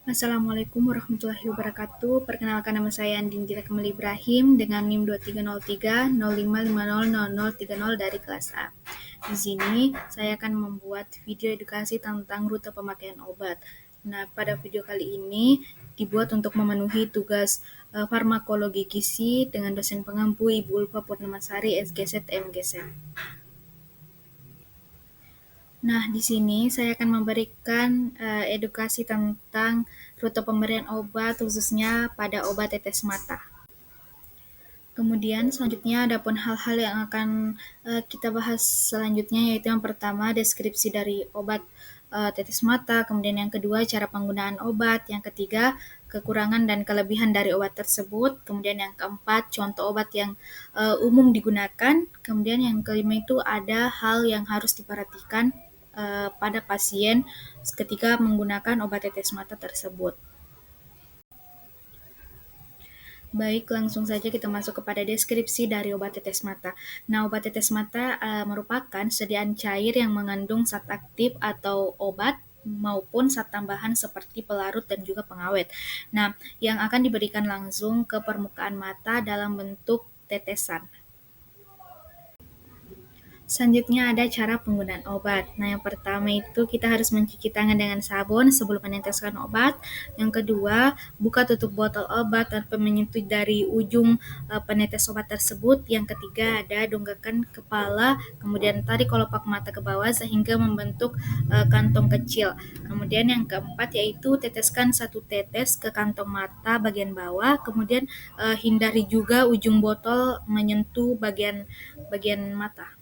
Assalamualaikum warahmatullahi wabarakatuh. Perkenalkan, nama saya Andindira Kemal Ibrahim dengan NIM 230305500030 dari kelas A. Di sini saya akan membuat video edukasi tentang rute pemakaian obat. Nah, pada video kali ini dibuat untuk memenuhi tugas farmakologi gizi dengan dosen pengampu Ibu Ulfa Purnamasari, SGZ, MGZ. Nah, di sini saya akan memberikan edukasi tentang rute pemberian obat, khususnya pada obat tetes mata. Kemudian selanjutnya adapun hal-hal yang akan kita bahas selanjutnya, yaitu yang pertama deskripsi dari obat tetes mata, kemudian yang kedua cara penggunaan obat, yang ketiga kekurangan dan kelebihan dari obat tersebut, kemudian yang keempat contoh obat yang umum digunakan, kemudian yang kelima itu ada hal yang harus diperhatikan pada pasien ketika menggunakan obat tetes mata tersebut. Baik, langsung saja kita masuk kepada deskripsi dari obat tetes mata. Nah, obat tetes mata merupakan sediaan cair yang mengandung zat aktif atau obat maupun zat tambahan seperti pelarut dan juga pengawet. Nah, yang akan diberikan langsung ke permukaan mata dalam bentuk tetesan. Selanjutnya ada cara penggunaan obat. Nah, yang pertama itu kita harus mencuci tangan dengan sabun sebelum meneteskan obat. Yang kedua, buka tutup botol obat tanpa menyentuh dari ujung penetes obat tersebut. Yang ketiga ada dongakkan kepala, kemudian tarik kelopak mata ke bawah sehingga membentuk kantong kecil. Kemudian yang keempat yaitu teteskan 1 tetes ke kantong mata bagian bawah, kemudian hindari juga ujung botol menyentuh bagian mata.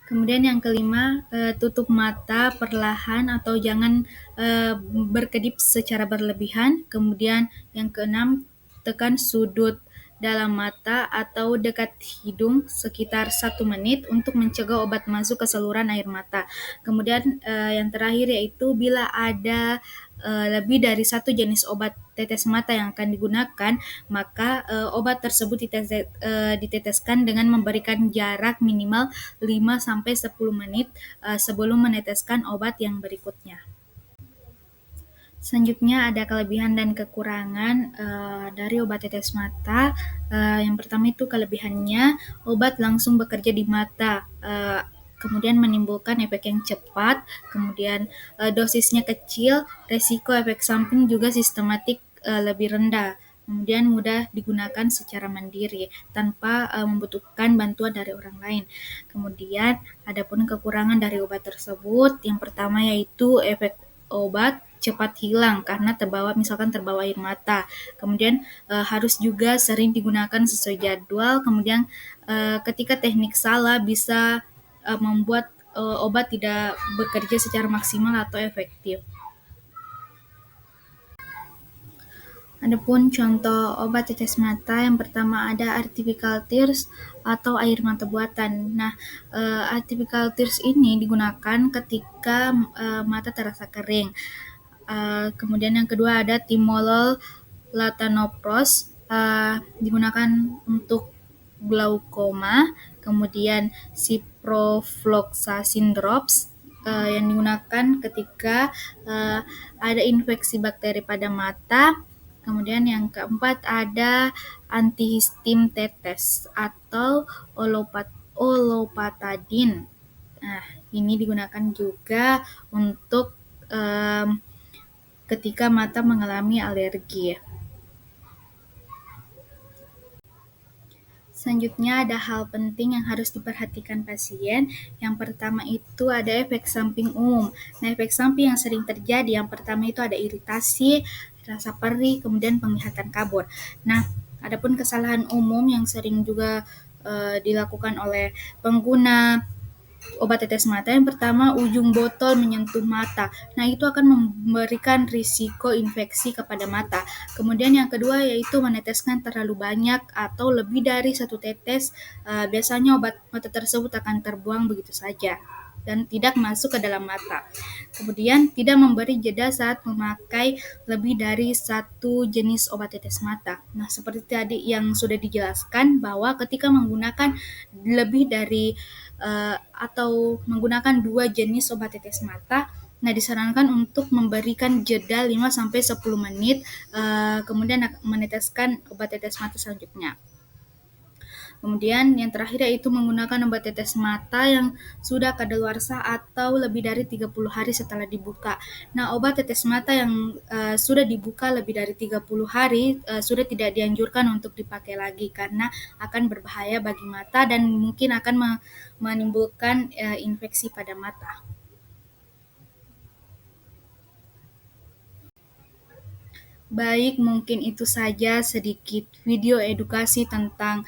Kemudian yang kelima, tutup mata perlahan atau jangan berkedip secara berlebihan. Kemudian yang keenam, tekan sudut dalam mata atau dekat hidung sekitar 1 menit untuk mencegah obat masuk ke saluran air mata. Kemudian yang terakhir yaitu bila ada lebih dari 1 jenis obat tetes mata yang akan digunakan, maka obat tersebut diteteskan dengan memberikan jarak minimal 5-10 menit sebelum meneteskan obat yang berikutnya. Selanjutnya ada kelebihan dan kekurangan dari obat tetes mata. Yang pertama itu kelebihannya, obat langsung bekerja di mata, kemudian menimbulkan efek yang cepat, kemudian dosisnya kecil, resiko efek samping juga sistematik lebih rendah. Kemudian mudah digunakan secara mandiri tanpa membutuhkan bantuan dari orang lain. Kemudian adapun kekurangan dari obat tersebut, yang pertama yaitu efek obat cepat hilang karena misalkan terbawa air mata. Kemudian harus juga sering digunakan sesuai jadwal. Kemudian ketika teknik salah bisa membuat obat tidak bekerja secara maksimal atau efektif. Adapun contoh obat tetes mata, yang pertama ada artificial tears atau air mata buatan. Nah, artificial tears ini digunakan ketika mata terasa kering. Kemudian yang kedua ada timolol latanopros, digunakan untuk glaukoma. Kemudian ciprofloxacin drops yang digunakan ketika ada infeksi bakteri pada mata. Kemudian yang keempat ada antihistim tetes atau olopatadin. Nah, ini digunakan juga untuk ketika mata mengalami alergi. Selanjutnya ada hal penting yang harus diperhatikan pasien. Yang pertama itu ada efek samping umum. Nah, efek samping yang sering terjadi, yang pertama itu ada iritasi, rasa perih, kemudian penglihatan kabur. Nah, adapun kesalahan umum yang sering juga dilakukan oleh pengguna obat tetes mata, yang pertama ujung botol menyentuh mata. Nah, itu akan memberikan risiko infeksi kepada mata. Kemudian yang kedua yaitu meneteskan terlalu banyak atau lebih dari 1 tetes. Biasanya obat mata tersebut akan terbuang begitu saja dan tidak masuk ke dalam mata. Kemudian tidak memberi jeda saat memakai lebih dari 1 jenis obat tetes mata. Nah, seperti tadi yang sudah dijelaskan bahwa ketika menggunakan lebih dari atau menggunakan 2 jenis obat tetes mata, Nah, disarankan untuk memberikan jeda 5-10 menit, kemudian meneteskan obat tetes mata selanjutnya. Kemudian yang terakhir yaitu menggunakan obat tetes mata yang sudah kadaluarsa atau lebih dari 30 hari setelah dibuka. Nah, obat tetes mata yang sudah dibuka lebih dari 30 hari sudah tidak dianjurkan untuk dipakai lagi karena akan berbahaya bagi mata dan mungkin akan menimbulkan infeksi pada mata. Baik, mungkin itu saja sedikit video edukasi tentang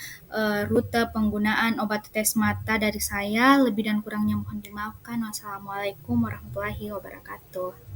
rute penggunaan obat tetes mata dari saya. Lebih dan kurangnya mohon dimaafkan. Wassalamualaikum warahmatullahi wabarakatuh.